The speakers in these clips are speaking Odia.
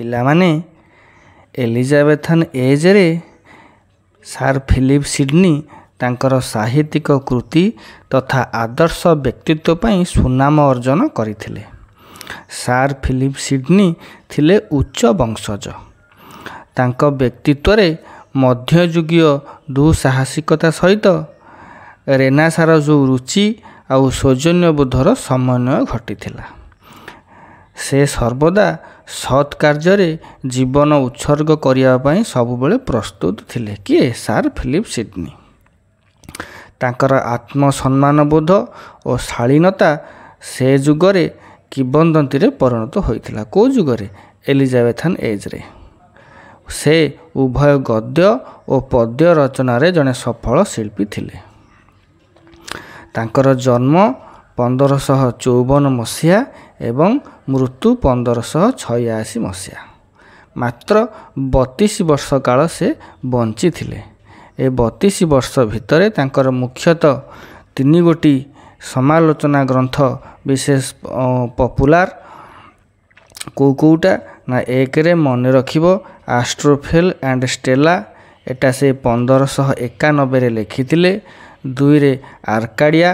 ପିଲାମାନେ ଏଲିଜାବେଥନ୍ ଏଜ୍ରେ ସାର୍ ଫିଲିପ ସିଡ୍ନୀ ତାଙ୍କର ସାହିତ୍ୟିକ କୃତି ତଥା ଆଦର୍ଶ ବ୍ୟକ୍ତିତ୍ୱ ପାଇଁ ସୁନାମ ଅର୍ଜନ କରିଥିଲେ। ସାର୍ ଫିଲିପ ସିଡ୍ନୀ ଥିଲେ ଉଚ୍ଚ ବଂଶଜ। ତାଙ୍କ ବ୍ୟକ୍ତିତ୍ୱରେ ମଧ୍ୟଯୁଗୀୟ ଦୁଃସାହସିକତା ସହିତ ରେନାସାଁର ଯେଉଁ ରୁଚି ଆଉ ସୌଜନ୍ୟବୋଧର ସମନ୍ୱୟ ଘଟିଥିଲା। ସେ ସର୍ବଦା ସତ୍ କାର୍ଯ୍ୟରେ ଜୀବନ ଉତ୍ସର୍ଗ କରିବା ପାଇଁ ସବୁବେଳେ ପ୍ରସ୍ତୁତ ଥିଲେ। କିଏ? Sir Philip Sydney. ତାଙ୍କର ଆତ୍ମସମ୍ମାନବୋଧ ଓ ଶାଳୀନତା ସେ ଯୁଗରେ କିମ୍ବଦନ୍ତୀରେ ପରିଣତ ହୋଇଥିଲା। କେଉଁ ଯୁଗରେ? ଏଲିଜାବେଥନ୍ ଏଜ୍ରେ। ସେ ଉଭୟ ଗଦ୍ୟ ଓ ପଦ୍ୟ ରଚନାରେ ଜଣେ ସଫଳ ଶିଳ୍ପୀ ଥିଲେ। ତାଙ୍କର ଜନ୍ମ 1554 ମସିହା ଏବଂ ମୃତ୍ୟୁ 1586 ମସିହା। ମାତ୍ର 32 ବର୍ଷ କାଳ ସେ ବଞ୍ଚିଥିଲେ। ଏ 32 ବର୍ଷ ଭିତରେ ତାଙ୍କର ମୁଖ୍ୟତଃ 3 ଗୋଟି ସମାଲୋଚନା ଗ୍ରନ୍ଥ ବିଶେଷ ପପୁଲାର। କେଉଁଟା ନା? 1ରେ ମନେ ରଖିବ ଆଷ୍ଟ୍ରୋଫେଲ୍ ଆଣ୍ଡ ଷ୍ଟେଲା, ଏଟା ସେ 1591ରେ ଲେଖିଥିଲେ। 2ରେ ଆର୍କାଡ଼ିଆ,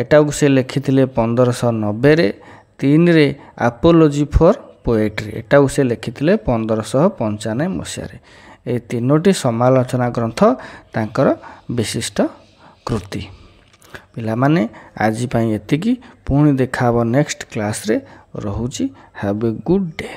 ଏଟାକୁ ସେ ଲେଖିଥିଲେ 1590ରେ। 3ରେ ଆପୋଲୋଜି ଫର୍ ପୋଏଟ୍ରି, ଏଟାକୁ ସେ ଲେଖିଥିଲେ 1595 ମସିହାରେ। ଏ 3ଟି ସମାଲୋଚନା ଗ୍ରନ୍ଥ ତାଙ୍କର ବିଶିଷ୍ଟ କୃତି। ପିଲାମାନେ ଆଜି ପାଇଁ ଏତିକି। ପୁଣି ଦେଖା ହେବ ନେକ୍ସଟ କ୍ଲାସ୍ରେ। ରହୁଛି। Have A good day.